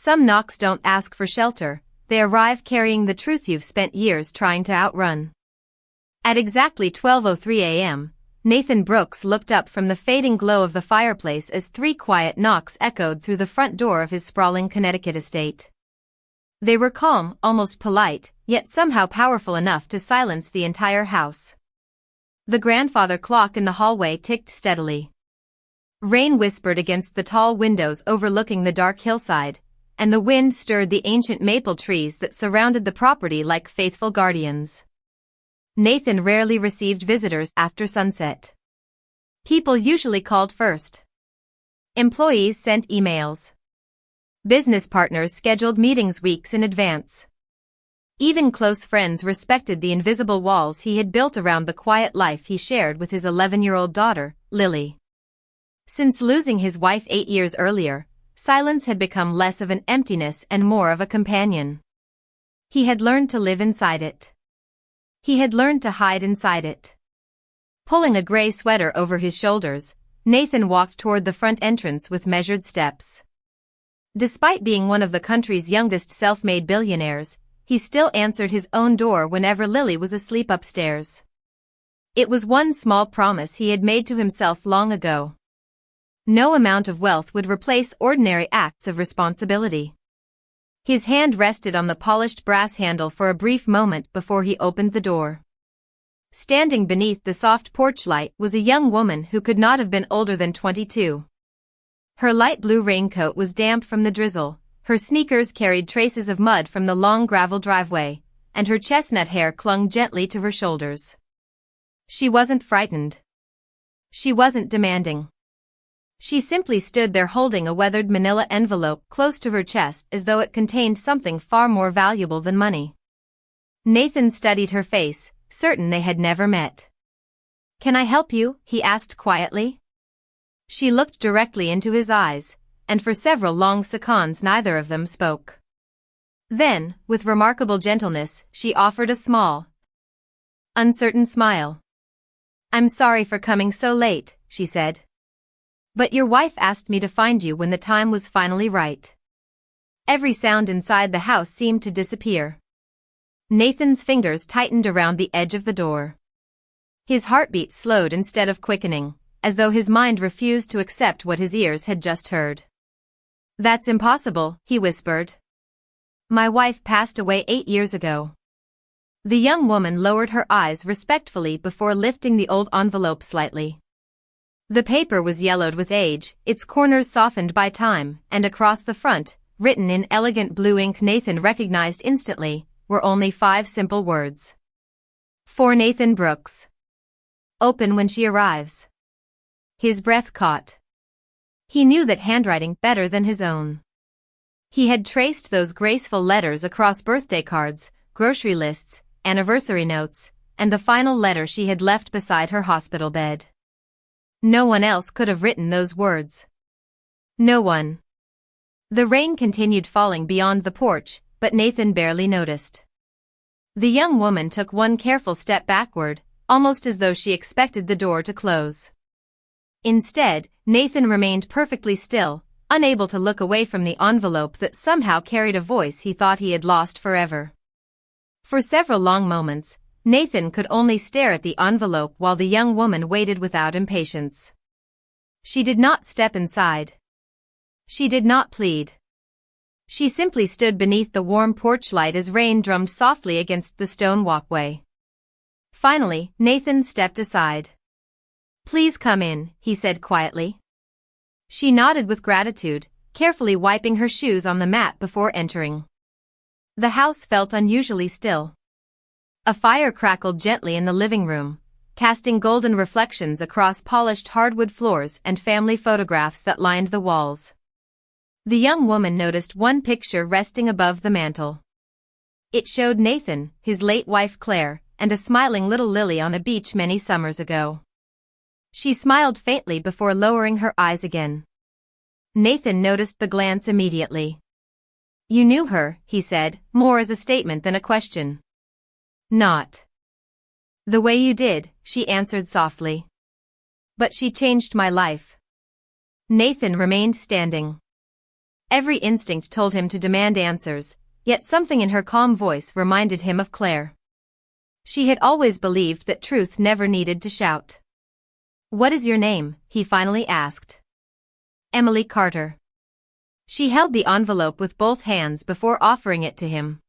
Some knocks don't ask for shelter, they arrive carrying the truth you've spent years trying to outrun. At exactly 12:03 a.m., Nathan Brooks looked up from the fading glow of the fireplace as 3 quiet knocks echoed through the front door of his sprawling Connecticut estate. They were calm, almost polite, yet somehow powerful enough to silence the entire house. The grandfather clock in the hallway ticked steadily. Rain whispered against the tall windows overlooking the dark hillside, and the wind stirred the ancient maple trees that surrounded the property like faithful guardians. Nathan rarely received visitors after sunset. People usually called first. Employees sent emails. Business partners scheduled meetings weeks in advance. Even close friends respected the invisible walls he had built around the quiet life he shared with his 11-year-old daughter, Lily. Since losing his wife 8 years earlier, silence had become less of an emptiness and more of a companion. He had learned to live inside it. He had learned to hide inside it. Pulling a gray sweater over his shoulders, Nathan walked toward the front entrance with measured steps. Despite being one of the country's youngest self-made billionaires, he still answered his own door whenever Lily was asleep upstairs. It was one small promise he had made to himself long ago. No amount of wealth would replace ordinary acts of responsibility. His hand rested on the polished brass handle for a brief moment before he opened the door. Standing beneath the soft porch light was a young woman who could not have been older than 22. Her light blue raincoat was damp from the drizzle, her sneakers carried traces of mud from the long gravel driveway, and her chestnut hair clung gently to her shoulders. She wasn't frightened. She wasn't demanding. She simply stood there holding a weathered manila envelope close to her chest as though it contained something far more valuable than money. Nathan studied her face, certain they had never met. "Can I help you?" he asked quietly. She looked directly into his eyes, and for several long seconds neither of them spoke. Then, with remarkable gentleness, she offered a small, uncertain smile. "I'm sorry for coming so late," she said. "But your wife asked me to find you when the time was finally right." Every sound inside the house seemed to disappear. Nathan's fingers tightened around the edge of the door. His heartbeat slowed instead of quickening, as though his mind refused to accept what his ears had just heard. "That's impossible," he whispered. "My wife passed away 8 years ago." The young woman lowered her eyes respectfully before lifting the old envelope slightly. The paper was yellowed with age, its corners softened by time, and across the front, written in elegant blue ink Nathan recognized instantly, were only 5 simple words. "For Nathan Brooks. Open when she arrives." His breath caught. He knew that handwriting better than his own. He had traced those graceful letters across birthday cards, grocery lists, anniversary notes, and the final letter she had left beside her hospital bed. No one else could have written those words. No one. The rain continued falling beyond the porch, but Nathan barely noticed. The young woman took one careful step backward, almost as though she expected the door to close. Instead, Nathan remained perfectly still, unable to look away from the envelope that somehow carried a voice he thought he had lost forever. For several long moments, Nathan could only stare at the envelope while the young woman waited without impatience. She did not step inside. She did not plead. She simply stood beneath the warm porch light as rain drummed softly against the stone walkway. Finally, Nathan stepped aside. "Please come in," he said quietly. She nodded with gratitude, carefully wiping her shoes on the mat before entering. The house felt unusually still. A fire crackled gently in the living room, casting golden reflections across polished hardwood floors and family photographs that lined the walls. The young woman noticed one picture resting above the mantel. It showed Nathan, his late wife Claire, and a smiling little Lily on a beach many summers ago. She smiled faintly before lowering her eyes again. Nathan noticed the glance immediately. "You knew her," he said, more as a statement than a question. "Not the way you did," she answered softly. "But she changed my life." Nathan remained standing. Every instinct told him to demand answers, yet something in her calm voice reminded him of Claire. She had always believed that truth never needed to shout. "What is your name?" he finally asked. "Emily Carter." She held the envelope with both hands before offering it to him.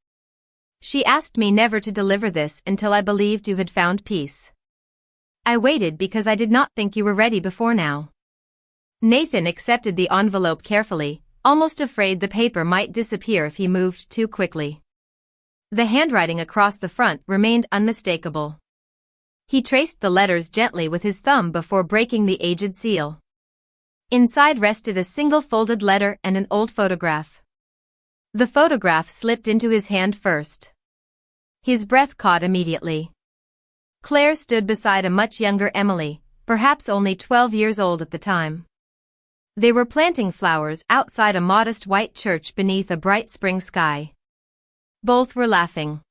"She asked me never to deliver this until I believed you had found peace. I waited because I did not think you were ready before now." Nathan accepted the envelope carefully, almost afraid the paper might disappear if he moved too quickly. The handwriting across the front remained unmistakable. He traced the letters gently with his thumb before breaking the aged seal. Inside rested a single folded letter and an old photograph. The photograph slipped into his hand first. His breath caught immediately. Claire stood beside a much younger Emily, perhaps only 12 years old at the time. They were planting flowers outside a modest white church beneath a bright spring sky. Both were laughing.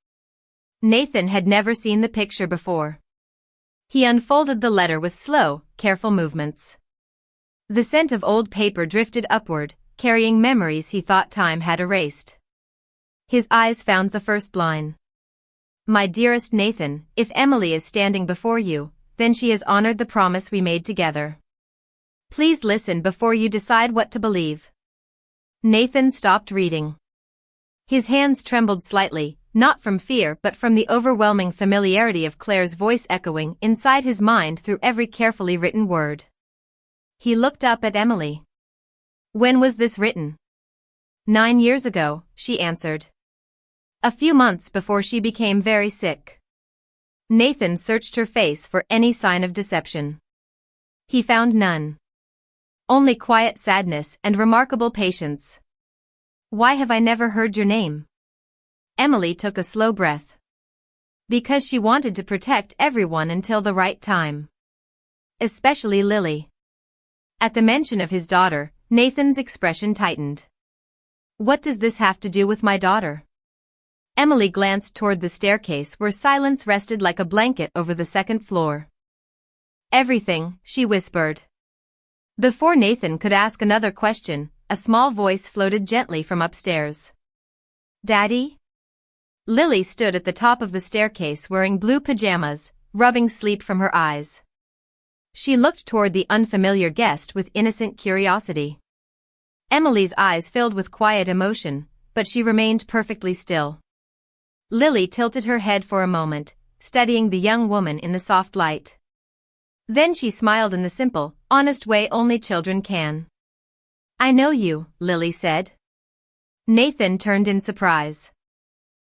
Nathan had never seen the picture before. He unfolded the letter with slow, careful movements. The scent of old paper drifted upward, carrying memories he thought time had erased. His eyes found the first line. "My dearest Nathan, if Emily is standing before you, then she has honored the promise we made together. Please listen before you decide what to believe." Nathan stopped reading. His hands trembled slightly, not from fear but from the overwhelming familiarity of Claire's voice echoing inside his mind through every carefully written word. He looked up at Emily. "When was this written?" "9 years ago," she answered. "A few months before she became very sick." Nathan searched her face for any sign of deception. He found none. Only quiet sadness and remarkable patience. "Why have I never heard your name?" Emily took a slow breath. Because she wanted to protect everyone until the right time. Especially Lily. At the mention of his daughter, Nathan's expression tightened. "What does this have to do with my daughter?" Emily glanced toward the staircase where silence rested like a blanket over the second floor. "Everything," she whispered. Before Nathan could ask another question, a small voice floated gently from upstairs. "Daddy?" Lily stood at the top of the staircase wearing blue pajamas, rubbing sleep from her eyes. She looked toward the unfamiliar guest with innocent curiosity. Emily's eyes filled with quiet emotion, but she remained perfectly still. Lily tilted her head for a moment, studying the young woman in the soft light. Then she smiled in the simple, honest way only children can. "I know you," Lily said. Nathan turned in surprise.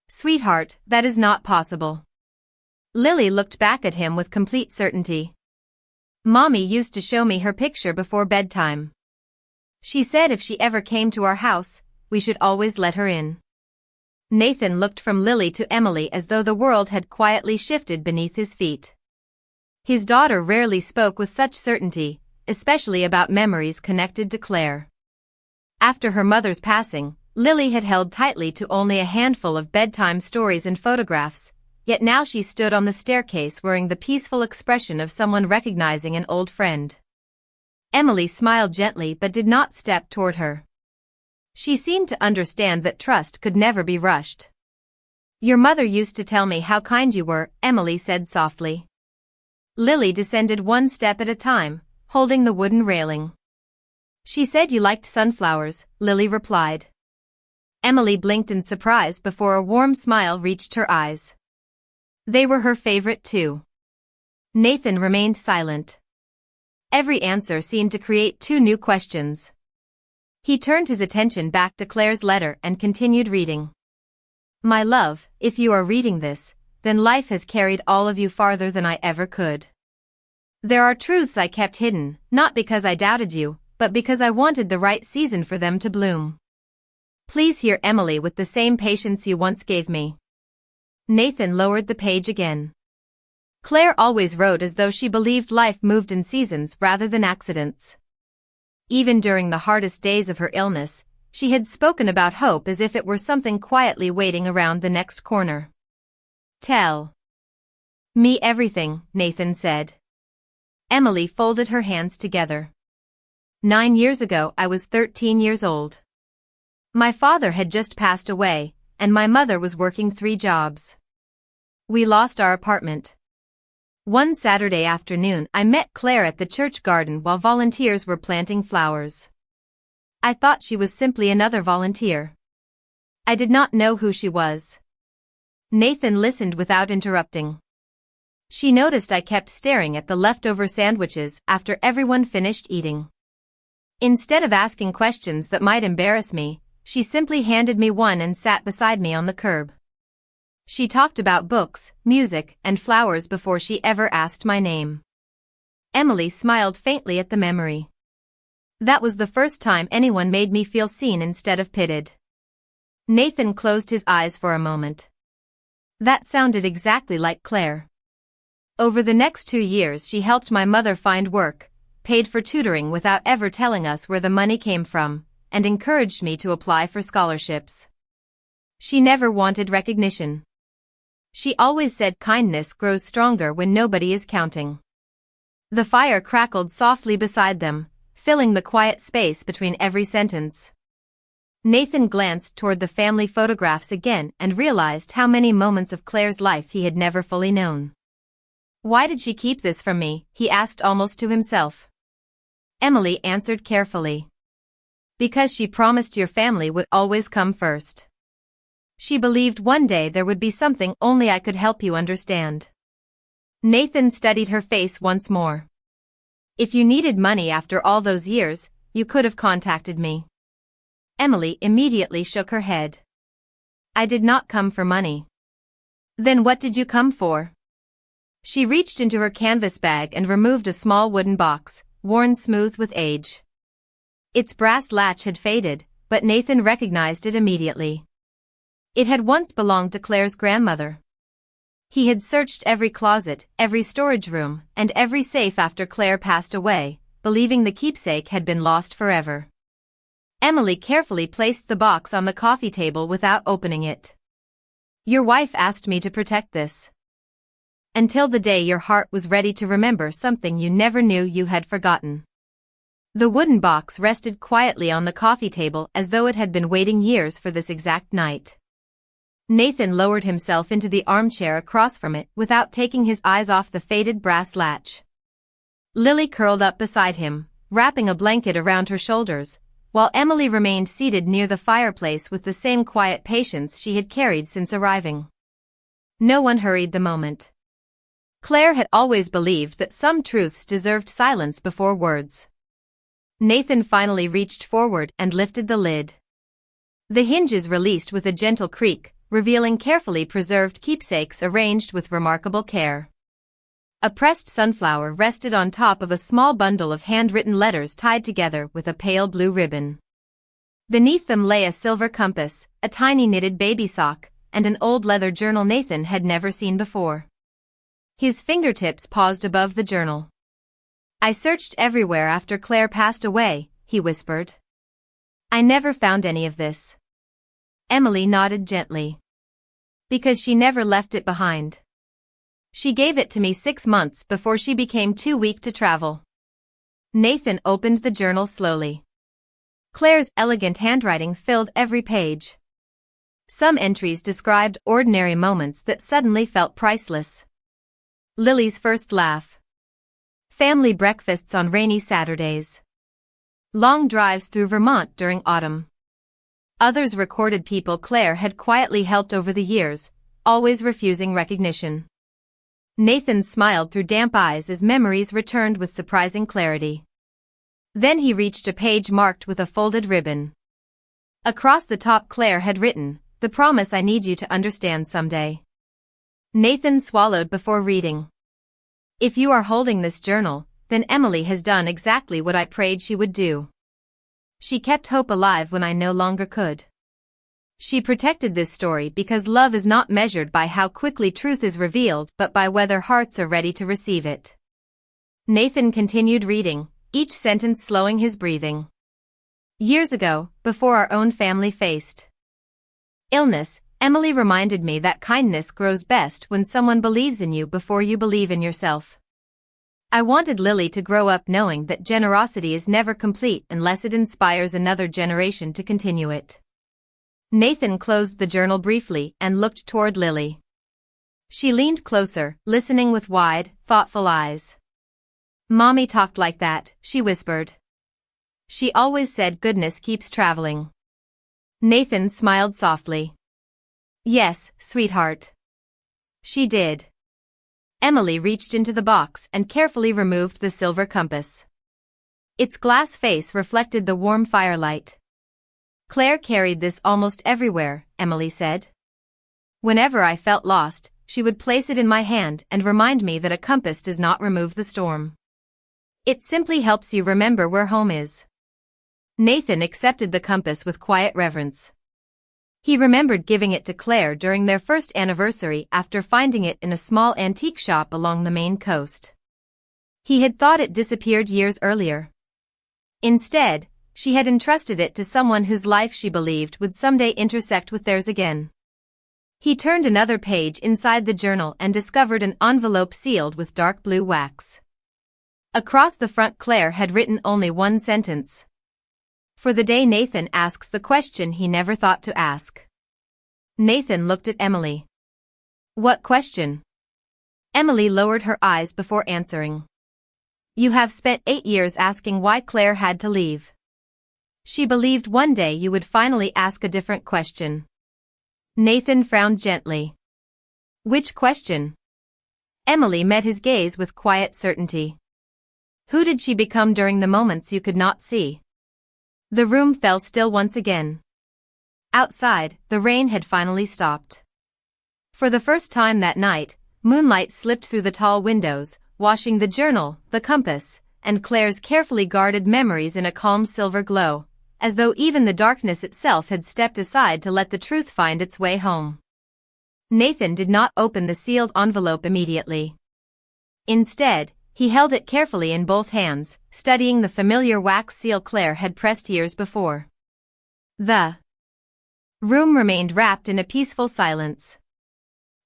"Sweetheart, that is not possible." Lily looked back at him with complete certainty. "Mommy used to show me her picture before bedtime. She said if she ever came to our house, we should always let her in." Nathan looked from Lily to Emily as though the world had quietly shifted beneath his feet. His daughter rarely spoke with such certainty, especially about memories connected to Claire. After her mother's passing, Lily had held tightly to only a handful of bedtime stories and photographs, yet now she stood on the staircase wearing the peaceful expression of someone recognizing an old friend. Emily smiled gently but did not step toward her. She seemed to understand that trust could never be rushed. "Your mother used to tell me how kind you were," Emily said softly. Lily descended one step at a time, holding the wooden railing. "She said you liked sunflowers," Lily replied. Emily blinked in surprise before a warm smile reached her eyes. They were her favorite too. Nathan remained silent. Every answer seemed to create two new questions. He turned his attention back to Claire's letter and continued reading. "My love, if you are reading this, then life has carried all of you farther than I ever could. There are truths I kept hidden, not because I doubted you, but because I wanted the right season for them to bloom. Please hear Emily with the same patience you once gave me." Nathan lowered the page again. Claire always wrote as though she believed life moved in seasons rather than accidents. Even during the hardest days of her illness, she had spoken about hope as if it were something quietly waiting around the next corner. "Tell me everything," Nathan said. Emily folded her hands together. 9 years ago I was 13 years old. My father had just passed away, and my mother was working 3 jobs. We lost our apartment. One Saturday afternoon I met Claire at the church garden while volunteers were planting flowers. I thought she was simply another volunteer. I did not know who she was. Nathan listened without interrupting. She noticed I kept staring at the leftover sandwiches after everyone finished eating. Instead of asking questions that might embarrass me, she simply handed me one and sat beside me on the curb. She talked about books, music, and flowers before she ever asked my name. Emily smiled faintly at the memory. That was the first time anyone made me feel seen instead of pitied. Nathan closed his eyes for a moment. That sounded exactly like Claire. Over the next 2 years she helped my mother find work, paid for tutoring without ever telling us where the money came from, and encouraged me to apply for scholarships. She never wanted recognition. She always said kindness grows stronger when nobody is counting. The fire crackled softly beside them, filling the quiet space between every sentence. Nathan glanced toward the family photographs again and realized how many moments of Claire's life he had never fully known. Why did she keep this from me? He asked almost to himself. Emily answered carefully. Because she promised your family would always come first. She believed one day there would be something only I could help you understand. Nathan studied her face once more. If you needed money after all those years, you could have contacted me. Emily immediately shook her head. I did not come for money. Then what did you come for? She reached into her canvas bag and removed a small wooden box, worn smooth with age. Its brass latch had faded, but Nathan recognized it immediately. It had once belonged to Claire's grandmother. He had searched every closet, every storage room, and every safe after Claire passed away, believing the keepsake had been lost forever. Emily carefully placed the box on the coffee table without opening it. Your wife asked me to protect this. Until the day your heart was ready to remember something you never knew you had forgotten. The wooden box rested quietly on the coffee table as though it had been waiting years for this exact night. Nathan lowered himself into the armchair across from it without taking his eyes off the faded brass latch. Lily curled up beside him, wrapping a blanket around her shoulders, while Emily remained seated near the fireplace with the same quiet patience she had carried since arriving. No one hurried the moment. Claire had always believed that some truths deserved silence before words. Nathan finally reached forward and lifted the lid. The hinges released with a gentle creak, revealing carefully preserved keepsakes arranged with remarkable care. A pressed sunflower rested on top of a small bundle of handwritten letters tied together with a pale blue ribbon. Beneath them lay a silver compass, a tiny knitted baby sock, and an old leather journal Nathan had never seen before. His fingertips paused above the journal. I searched everywhere after Claire passed away, he whispered. I never found any of this. Emily nodded gently. Because she never left it behind. She gave it to me 6 months before she became too weak to travel. Nathan opened the journal slowly. Claire's elegant handwriting filled every page. Some entries described ordinary moments that suddenly felt priceless. Lily's first laugh. Family breakfasts on rainy Saturdays. Long drives through Vermont during autumn. Others recorded people Claire had quietly helped over the years, always refusing recognition. Nathan smiled through damp eyes as memories returned with surprising clarity. Then he reached a page marked with a folded ribbon. Across the top Claire had written, "The promise I need you to understand someday." Nathan swallowed before reading. If you are holding this journal, then Emily has done exactly what I prayed she would do. She kept hope alive when I no longer could. She protected this story because love is not measured by how quickly truth is revealed but by whether hearts are ready to receive it. Nathan continued reading, each sentence slowing his breathing. Years ago, before our own family faced illness, Emily reminded me that kindness grows best when someone believes in you before you believe in yourself. I wanted Lily to grow up knowing that generosity is never complete unless it inspires another generation to continue it. Nathan closed the journal briefly and looked toward Lily. She leaned closer, listening with wide, thoughtful eyes. "Mommy talked like that," she whispered. "She always said goodness keeps traveling." Nathan smiled softly. "Yes, sweetheart. She did." Emily reached into the box and carefully removed the silver compass. Its glass face reflected the warm firelight. "Claire carried this almost everywhere," Emily said. "Whenever I felt lost, she would place it in my hand and remind me that a compass does not remove the storm. It simply helps you remember where home is." Nathan accepted the compass with quiet reverence. He remembered giving it to Claire during their first anniversary after finding it in a small antique shop along the Maine coast. He had thought it disappeared years earlier. Instead, she had entrusted it to someone whose life she believed would someday intersect with theirs again. He turned another page inside the journal and discovered an envelope sealed with dark blue wax. Across the front Claire had written only one sentence. "For the day Nathan asks the question he never thought to ask." Nathan looked at Emily. "What question?" Emily lowered her eyes before answering. "You have spent 8 years asking why Claire had to leave. She believed one day you would finally ask a different question." Nathan frowned gently. "Which question?" Emily met his gaze with quiet certainty. "Who did she become during the moments you could not see?" The room fell still once again. Outside, the rain had finally stopped. For the first time that night, moonlight slipped through the tall windows, washing the journal, the compass, and Claire's carefully guarded memories in a calm silver glow, as though even the darkness itself had stepped aside to let the truth find its way home. Nathan did not open the sealed envelope immediately. Instead, he held it carefully in both hands, studying the familiar wax seal Claire had pressed years before. The room remained wrapped in a peaceful silence.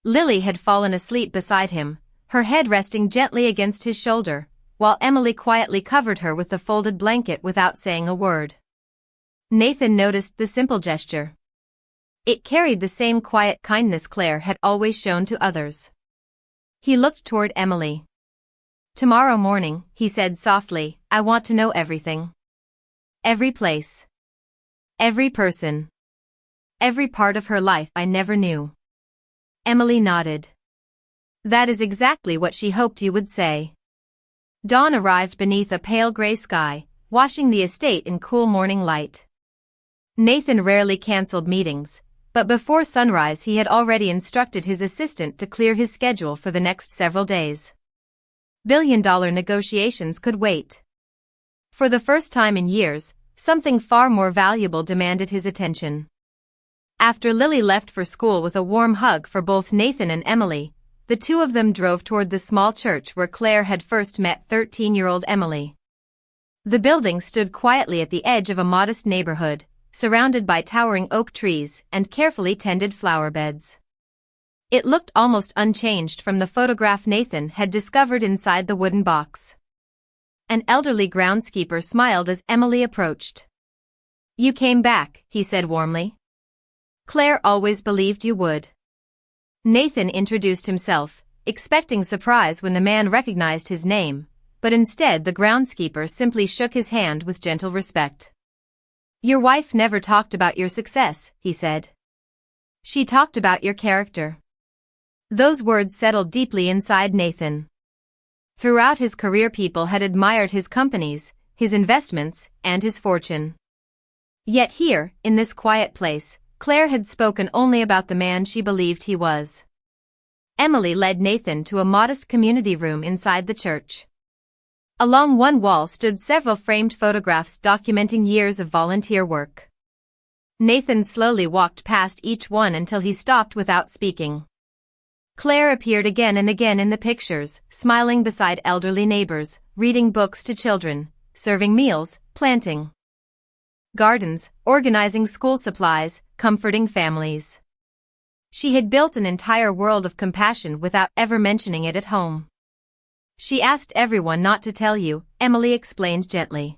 Lily had fallen asleep beside him, her head resting gently against his shoulder, while Emily quietly covered her with the folded blanket without saying a word. Nathan noticed the simple gesture. It carried the same quiet kindness Claire had always shown to others. He looked toward Emily. "Tomorrow morning," he said softly, "I want to know everything. Every place. Every person. Every part of her life I never knew." Emily nodded. "That is exactly what she hoped you would say." Dawn arrived beneath a pale gray sky, washing the estate in cool morning light. Nathan rarely canceled meetings, but before sunrise he had already instructed his assistant to clear his schedule for the next several days. Billion-dollar negotiations could wait. For the first time in years, something far more valuable demanded his attention. After Lily left for school with a warm hug for both Nathan and Emily, the two of them drove toward the small church where Claire had first met 13-year-old Emily. The building stood quietly at the edge of a modest neighborhood, surrounded by towering oak trees and carefully tended flower beds. It looked almost unchanged from the photograph Nathan had discovered inside the wooden box. An elderly groundskeeper smiled as Emily approached. "You came back," he said warmly. "Claire always believed you would." Nathan introduced himself, expecting surprise when the man recognized his name, but instead the groundskeeper simply shook his hand with gentle respect. "Your wife never talked about your success," he said. "She talked about your character." Those words settled deeply inside Nathan. Throughout his career people had admired his companies, his investments, and his fortune. Yet here, in this quiet place, Claire had spoken only about the man she believed he was. Emily led Nathan to a modest community room inside the church. Along one wall stood several framed photographs documenting years of volunteer work. Nathan slowly walked past each one until he stopped without speaking. Claire appeared again and again in the pictures, smiling beside elderly neighbors, reading books to children, serving meals, planting gardens, organizing school supplies, comforting families. She had built an entire world of compassion without ever mentioning it at home. "She asked everyone not to tell you," Emily explained gently.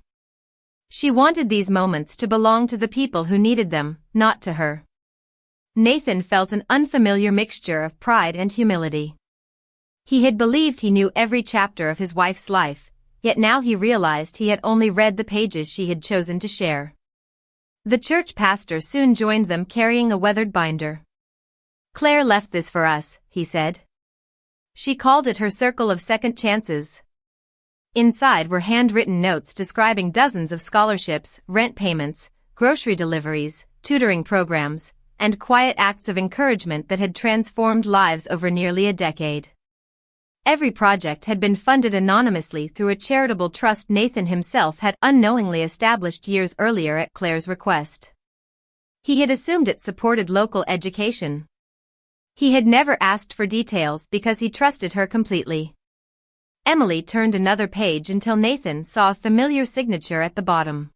"She wanted these moments to belong to the people who needed them, not to her." Nathan felt an unfamiliar mixture of pride and humility. He had believed he knew every chapter of his wife's life, yet now he realized he had only read the pages she had chosen to share. The church pastor soon joined them carrying a weathered binder. "Claire left this for us," he said. She called it her circle of second chances. Inside were handwritten notes describing dozens of scholarships, rent payments, grocery deliveries, tutoring programs, and quiet acts of encouragement that had transformed lives over nearly a decade. Every project had been funded anonymously through a charitable trust Nathan himself had unknowingly established years earlier at Claire's request. He had assumed it supported local education. He had never asked for details because he trusted her completely. Emily turned another page until Nathan saw a familiar signature at the bottom.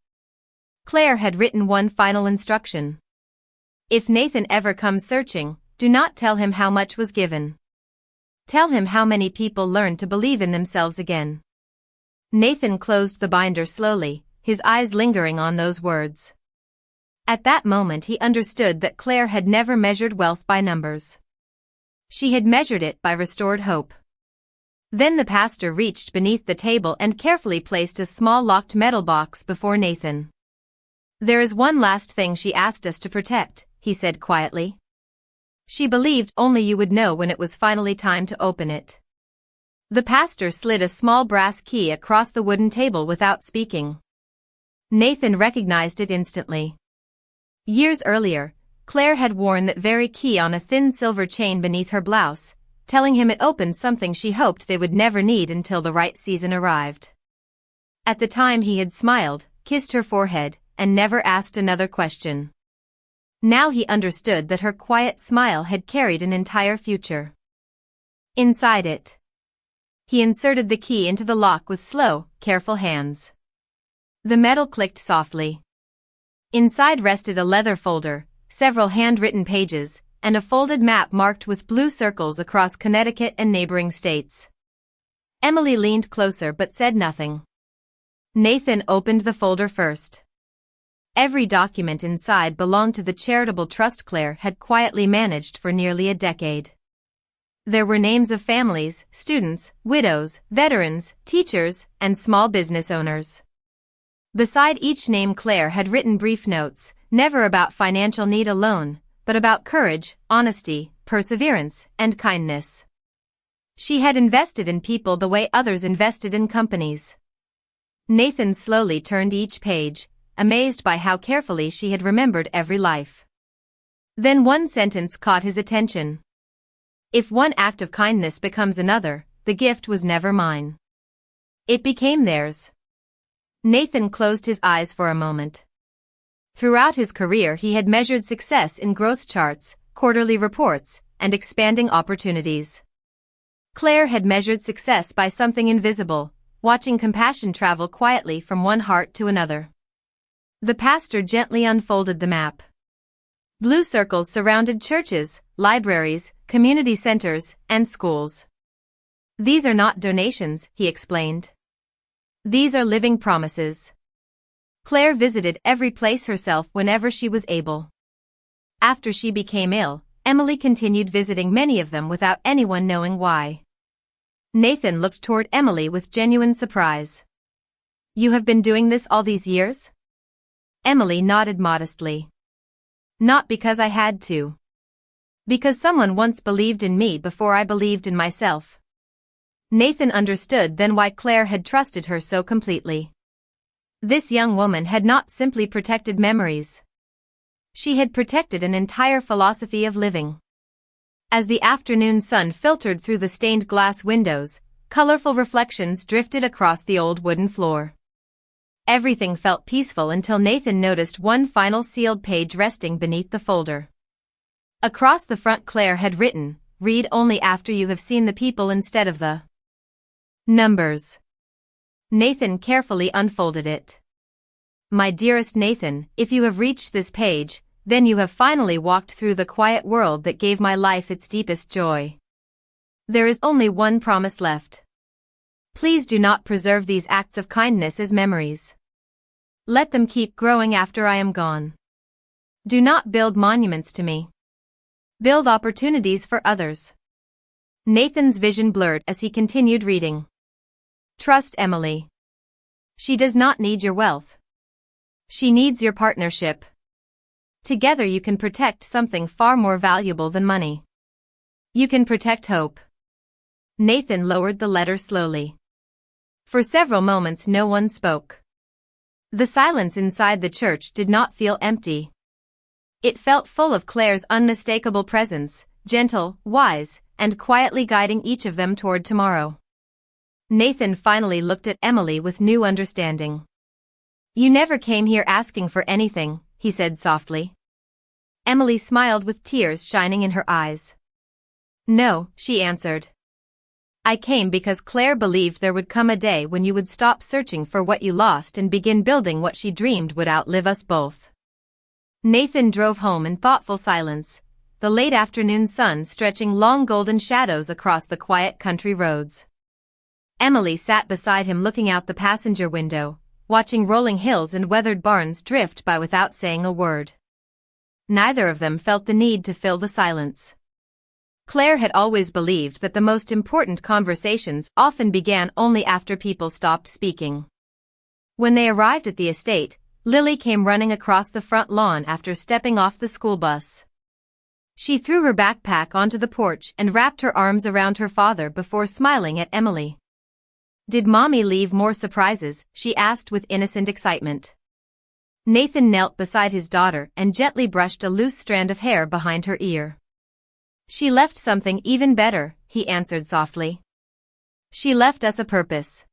Claire had written one final instruction. "If Nathan ever comes searching, do not tell him how much was given. Tell him how many people learned to believe in themselves again." Nathan closed the binder slowly, his eyes lingering on those words. At that moment he understood that Claire had never measured wealth by numbers. She had measured it by restored hope. Then the pastor reached beneath the table and carefully placed a small locked metal box before Nathan. "There is one last thing she asked us to protect," he said quietly. "She believed only you would know when it was finally time to open it." The pastor slid a small brass key across the wooden table without speaking. Nathan recognized it instantly. Years earlier, Claire had worn that very key on a thin silver chain beneath her blouse, telling him it opened something she hoped they would never need until the right season arrived. At the time he had smiled, kissed her forehead, and never asked another question. Now he understood that her quiet smile had carried an entire future. Inside it. He inserted the key into the lock with slow, careful hands. The metal clicked softly. Inside rested a leather folder, several handwritten pages, and a folded map marked with blue circles across Connecticut and neighboring states. Emily leaned closer but said nothing. Nathan opened the folder first. Every document inside belonged to the charitable trust Claire had quietly managed for nearly a decade. There were names of families, students, widows, veterans, teachers, and small business owners. Beside each name Claire had written brief notes, never about financial need alone, but about courage, honesty, perseverance, and kindness. She had invested in people the way others invested in companies. Nathan slowly turned each page, amazed by how carefully she had remembered every life. Then one sentence caught his attention. "If one act of kindness becomes another, the gift was never mine. It became theirs." Nathan closed his eyes for a moment. Throughout his career he had measured success in growth charts, quarterly reports, and expanding opportunities. Claire had measured success by something invisible, watching compassion travel quietly from one heart to another. The pastor gently unfolded the map. Blue circles surrounded churches, libraries, community centers, and schools. "These are not donations," he explained. "These are living promises." Claire visited every place herself whenever she was able. After she became ill, Emily continued visiting many of them without anyone knowing why. Nathan looked toward Emily with genuine surprise. "You have been doing this all these years?" Emily nodded modestly. "Not because I had to. Because someone once believed in me before I believed in myself." Nathan understood then why Claire had trusted her so completely. This young woman had not simply protected memories. She had protected an entire philosophy of living. As the afternoon sun filtered through the stained glass windows, colorful reflections drifted across the old wooden floor. Everything felt peaceful until Nathan noticed one final sealed page resting beneath the folder. Across the front Claire had written, "Read only after you have seen the people instead of the numbers." Nathan carefully unfolded it. "My dearest Nathan, if you have reached this page, then you have finally walked through the quiet world that gave my life its deepest joy. There is only one promise left. Please do not preserve these acts of kindness as memories. Let them keep growing after I am gone. Do not build monuments to me. Build opportunities for others. Nathan's vision blurred as he continued reading. Trust Emily. She does not need your wealth. She needs your partnership. Together you can protect something far more valuable than money. You can protect hope. Nathan lowered the letter slowly. For several moments no one spoke. The silence inside the church did not feel empty. It felt full of Claire's unmistakable presence, gentle, wise, and quietly guiding each of them toward tomorrow. Nathan finally looked at Emily with new understanding. You never came here asking for anything, he said softly. Emily smiled with tears shining in her eyes. No, she answered. I came because Claire believed there would come a day when you would stop searching for what you lost and begin building what she dreamed would outlive us both. Nathan drove home in thoughtful silence, the late afternoon sun stretching long golden shadows across the quiet country roads. Emily sat beside him looking out the passenger window, watching rolling hills and weathered barns drift by without saying a word. Neither of them felt the need to fill the silence. Claire had always believed that the most important conversations often began only after people stopped speaking. When they arrived at the estate, Lily came running across the front lawn after stepping off the school bus. She threw her backpack onto the porch and wrapped her arms around her father before smiling at Emily. Did Mommy leave more surprises? She asked with innocent excitement. Nathan knelt beside his daughter and gently brushed a loose strand of hair behind her ear. She left something even better, he answered softly. She left us a purpose.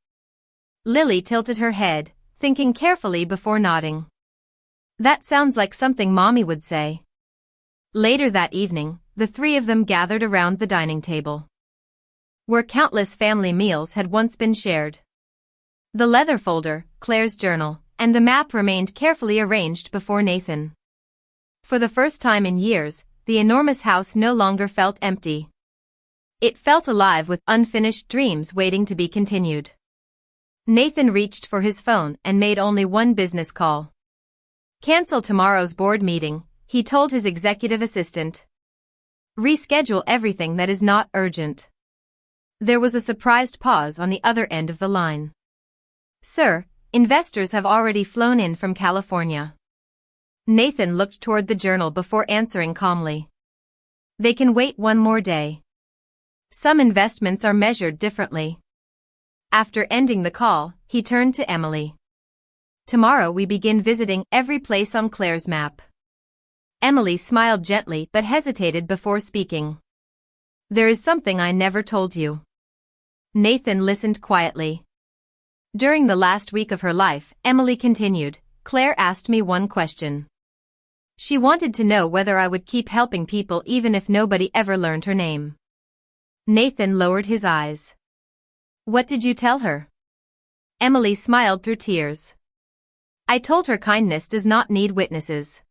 Lily tilted her head, thinking carefully before nodding. That sounds like something Mommy would say. Later that evening, the three of them gathered around the dining table, where countless family meals had once been shared. The leather folder, Claire's journal, and the map remained carefully arranged before Nathan. For the first time in years, the enormous house no longer felt empty. It felt alive with unfinished dreams waiting to be continued. Nathan reached for his phone and made only one business call. Cancel tomorrow's board meeting, he told his executive assistant. Reschedule everything that is not urgent. There was a surprised pause on the other end of the line. Sir, investors have already flown in from California. Nathan looked toward the journal before answering calmly. They can wait one more day. Some investments are measured differently. After ending the call, he turned to Emily. Tomorrow we begin visiting every place on Claire's map. Emily smiled gently but hesitated before speaking. There is something I never told you. Nathan listened quietly. During the last week of her life, Emily continued, Claire asked me one question. She wanted to know whether I would keep helping people even if nobody ever learned her name. Nathan lowered his eyes. What did you tell her? Emily smiled through tears. I told her kindness does not need witnesses.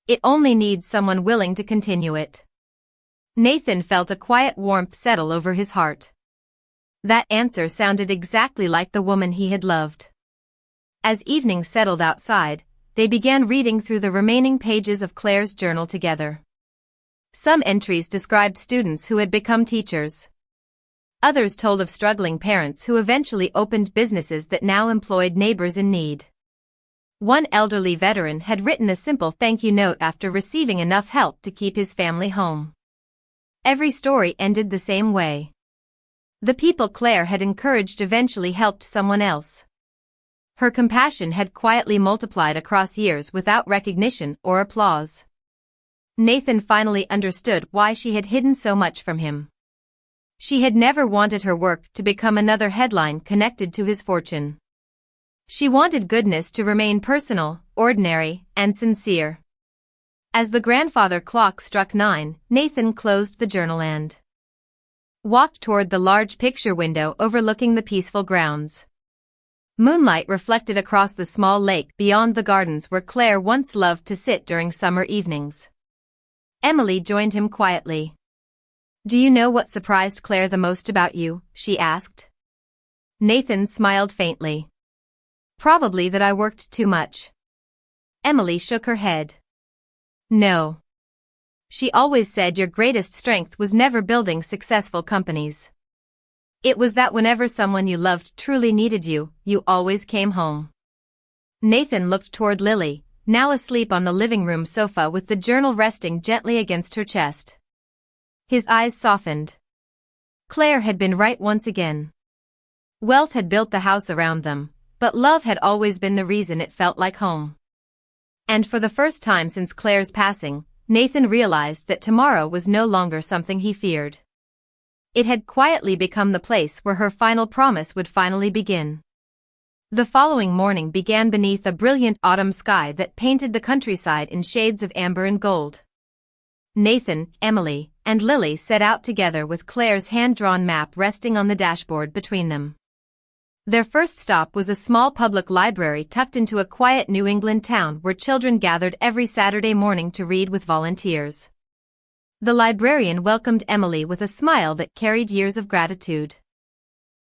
It only needs someone willing to continue it. Nathan felt a quiet warmth settle over his heart. That answer sounded exactly like the woman he had loved. As evening settled outside, they began reading through the remaining pages of Claire's journal together. Some entries described students who had become teachers. Others told of struggling parents who eventually opened businesses that now employed neighbors in need. One elderly veteran had written a simple thank you note after receiving enough help to keep his family home. Every story ended the same way. The people Claire had encouraged eventually helped someone else. Her compassion had quietly multiplied across years without recognition or applause. Nathan finally understood why she had hidden so much from him. She had never wanted her work to become another headline connected to his fortune. She wanted goodness to remain personal, ordinary, and sincere. As the grandfather clock struck 9, Nathan closed the journal and walked toward the large picture window overlooking the peaceful grounds. Moonlight reflected across the small lake beyond the gardens where Claire once loved to sit during summer evenings. Emily joined him quietly. Do you know what surprised Claire the most about you? She asked. Nathan smiled faintly. Probably that I worked too much. Emily shook her head. No. She always said your greatest strength was never building successful companies. It was that whenever someone you loved truly needed you, you always came home. Nathan looked toward Lily, now asleep on the living room sofa with the journal resting gently against her chest. His eyes softened. Claire had been right once again. Wealth had built the house around them, but love had always been the reason it felt like home. And for the first time since Claire's passing, Nathan realized that tomorrow was no longer something he feared. It had quietly become the place where her final promise would finally begin. The following morning began beneath a brilliant autumn sky that painted the countryside in shades of amber and gold. Nathan, Emily, and Lily set out together with Claire's hand-drawn map resting on the dashboard between them. Their first stop was a small public library tucked into a quiet New England town where children gathered every Saturday morning to read with volunteers. The librarian welcomed Emily with a smile that carried years of gratitude.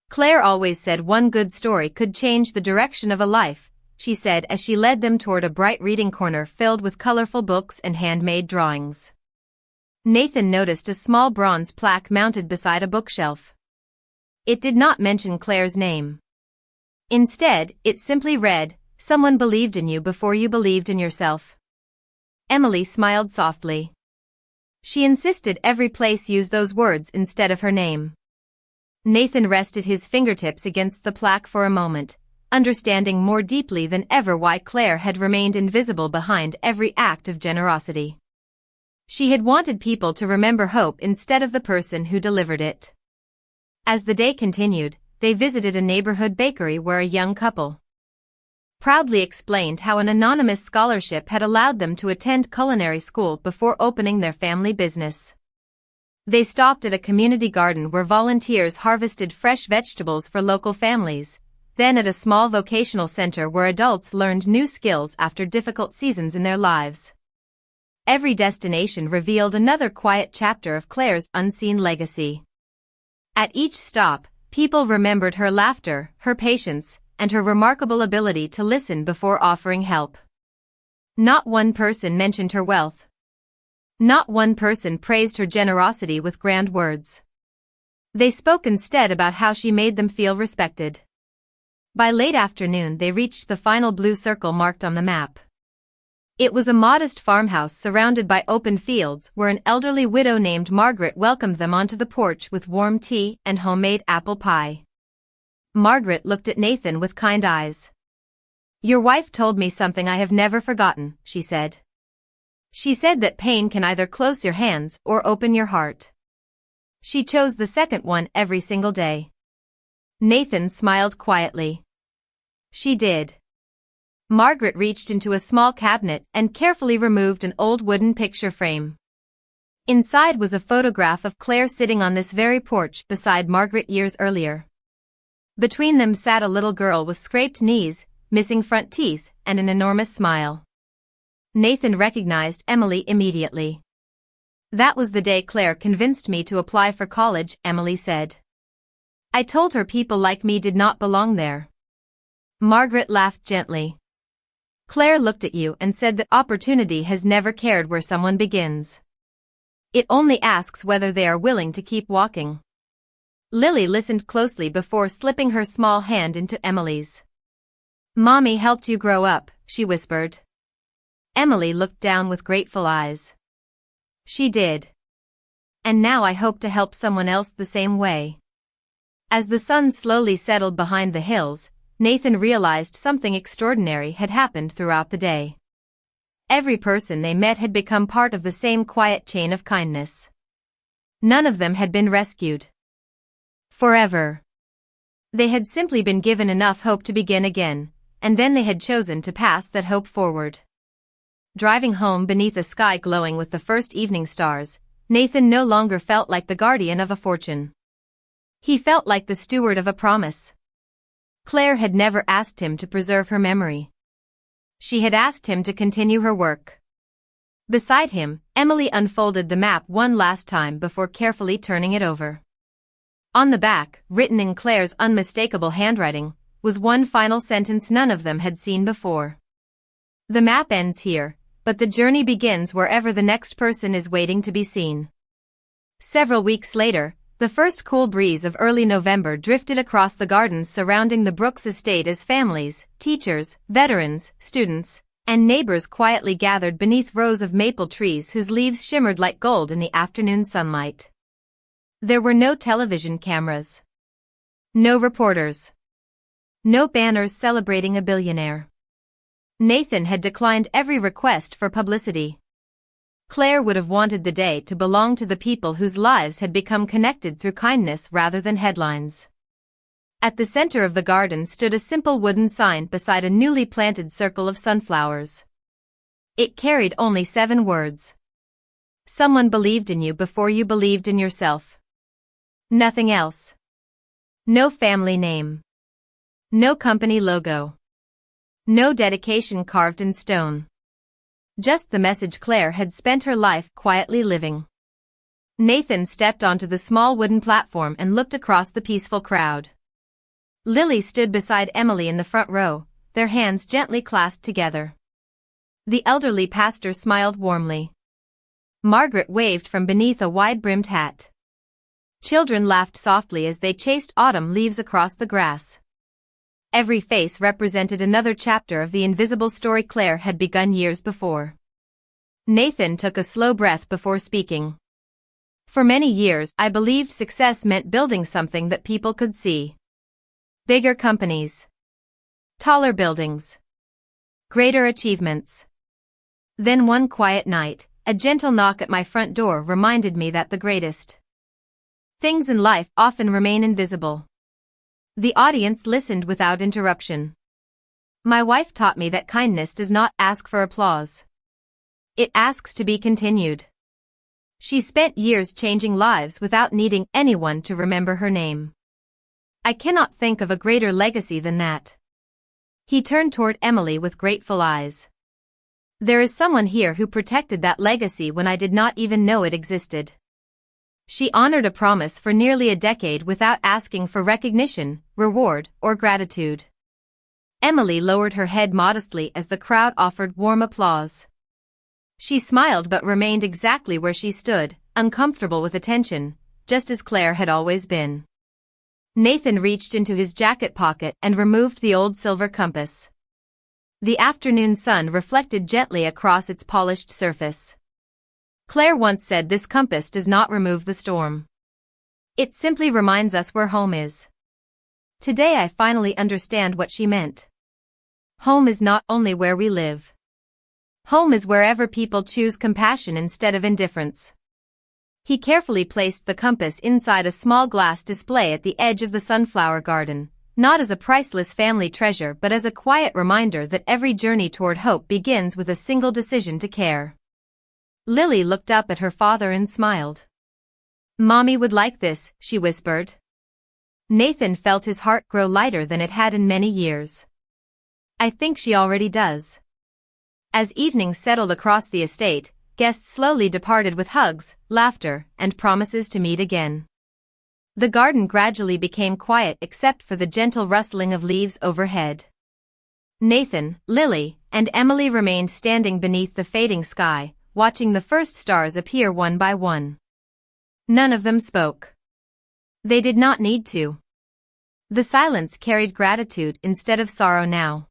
Claire always said one good story could change the direction of a life, she said as she led them toward a bright reading corner filled with colorful books and handmade drawings. Nathan noticed a small bronze plaque mounted beside a bookshelf. It did not mention Claire's name. Instead, it simply read, "Someone believed in you before you believed in yourself." Emily smiled softly. She insisted every place use those words instead of her name. Nathan rested his fingertips against the plaque for a moment, understanding more deeply than ever why Claire had remained invisible behind every act of generosity. She had wanted people to remember hope instead of the person who delivered it. As the day continued, they visited a neighborhood bakery where a young couple proudly explained how an anonymous scholarship had allowed them to attend culinary school before opening their family business. They stopped at a community garden where volunteers harvested fresh vegetables for local families, then at a small vocational center where adults learned new skills after difficult seasons in their lives. Every destination revealed another quiet chapter of Claire's unseen legacy. At each stop, people remembered her laughter, her patience, and her remarkable ability to listen before offering help. Not one person mentioned her wealth. Not one person praised her generosity with grand words. They spoke instead about how she made them feel respected. By late afternoon they reached the final blue circle marked on the map. It was a modest farmhouse surrounded by open fields where an elderly widow named Margaret welcomed them onto the porch with warm tea and homemade apple pie. Margaret looked at Nathan with kind eyes. "Your wife told me something I have never forgotten," she said. "She said that pain can either close your hands or open your heart. She chose the second one every single day." Nathan smiled quietly. "She did." Margaret reached into a small cabinet and carefully removed an old wooden picture frame. Inside was a photograph of Claire sitting on this very porch beside Margaret years earlier. Between them sat a little girl with scraped knees, missing front teeth, and an enormous smile. Nathan recognized Emily immediately. "That was the day Claire convinced me to apply for college," Emily said. "I told her people like me did not belong there." Margaret laughed gently. "Claire looked at you and said that opportunity has never cared where someone begins. It only asks whether they are willing to keep walking." Lily listened closely before slipping her small hand into Emily's. "Mommy helped you grow up," she whispered. Emily looked down with grateful eyes. "She did. And now I hope to help someone else the same way." As the sun slowly settled behind the hills, Nathan realized something extraordinary had happened throughout the day. Every person they met had become part of the same quiet chain of kindness. None of them had been rescued forever. They had simply been given enough hope to begin again, and then they had chosen to pass that hope forward. Driving home beneath a sky glowing with the first evening stars, Nathan no longer felt like the guardian of a fortune. He felt like the steward of a promise. Claire had never asked him to preserve her memory. She had asked him to continue her work. Beside him, Emily unfolded the map one last time before carefully turning it over. On the back, written in Claire's unmistakable handwriting, was one final sentence none of them had seen before. "The map ends here, but the journey begins wherever the next person is waiting to be seen. Several weeks later, the first cool breeze of early November drifted across the gardens surrounding the Brooks estate as families, teachers, veterans, students, and neighbors quietly gathered beneath rows of maple trees whose leaves shimmered like gold in the afternoon sunlight. There were no television cameras. No reporters. No banners celebrating a billionaire. Nathan had declined every request for publicity. Claire would have wanted the day to belong to the people whose lives had become connected through kindness rather than headlines. At the center of the garden stood a simple wooden sign beside a newly planted circle of sunflowers. It carried only 7 words. Someone believed in you before you believed in yourself. Nothing else. No family name. No company logo. No dedication carved in stone. Just the message Claire had spent her life quietly living. Nathan stepped onto the small wooden platform and looked across the peaceful crowd. Lily stood beside Emily in the front row, their hands gently clasped together. The elderly pastor smiled warmly. Margaret waved from beneath a wide-brimmed hat. Children laughed softly as they chased autumn leaves across the grass. Every face represented another chapter of the invisible story Claire had begun years before. Nathan took a slow breath before speaking. For many years I believed success meant building something that people could see. Bigger companies. Taller buildings. Greater achievements. Then one quiet night, a gentle knock at my front door reminded me that the greatest things in life often remain invisible. The audience listened without interruption. My wife taught me that kindness does not ask for applause. It asks to be continued. She spent years changing lives without needing anyone to remember her name. I cannot think of a greater legacy than that. He turned toward Emily with grateful eyes. There is someone here who protected that legacy when I did not even know it existed. She honored a promise for nearly a decade without asking for recognition, reward, or gratitude. Emily lowered her head modestly as the crowd offered warm applause. She smiled but remained exactly where she stood, uncomfortable with attention, just as Claire had always been. Nathan reached into his jacket pocket and removed the old silver compass. The afternoon sun reflected gently across its polished surface. Claire once said this compass does not remove the storm. It simply reminds us where home is. Today I finally understand what she meant. Home is not only where we live. Home is wherever people choose compassion instead of indifference. He carefully placed the compass inside a small glass display at the edge of the sunflower garden, not as a priceless family treasure but as a quiet reminder that every journey toward hope begins with a single decision to care. Lily looked up at her father and smiled. "Mommy would like this," she whispered. Nathan felt his heart grow lighter than it had in many years. "I think she already does." As evening settled across the estate, guests slowly departed with hugs, laughter, and promises to meet again. The garden gradually became quiet except for the gentle rustling of leaves overhead. Nathan, Lily, and Emily remained standing beneath the fading sky, watching the first stars appear one by one. None of them spoke. They did not need to. The silence carried gratitude instead of sorrow now.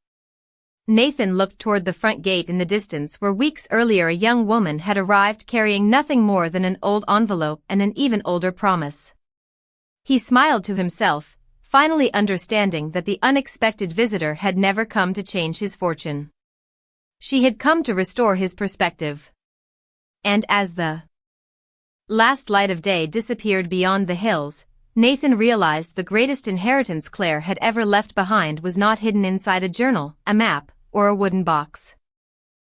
Nathan looked toward the front gate in the distance where weeks earlier a young woman had arrived carrying nothing more than an old envelope and an even older promise. He smiled to himself, finally understanding that the unexpected visitor had never come to change his fortune. She had come to restore his perspective. And as the last light of day disappeared beyond the hills, Nathan realized the greatest inheritance Claire had ever left behind was not hidden inside a journal, a map, or a wooden box.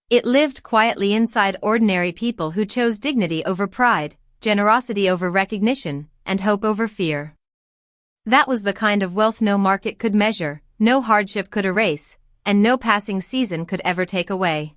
It lived quietly inside ordinary people who chose dignity over pride, generosity over recognition, and hope over fear. That was the kind of wealth no market could measure, no hardship could erase, and no passing season could ever take away.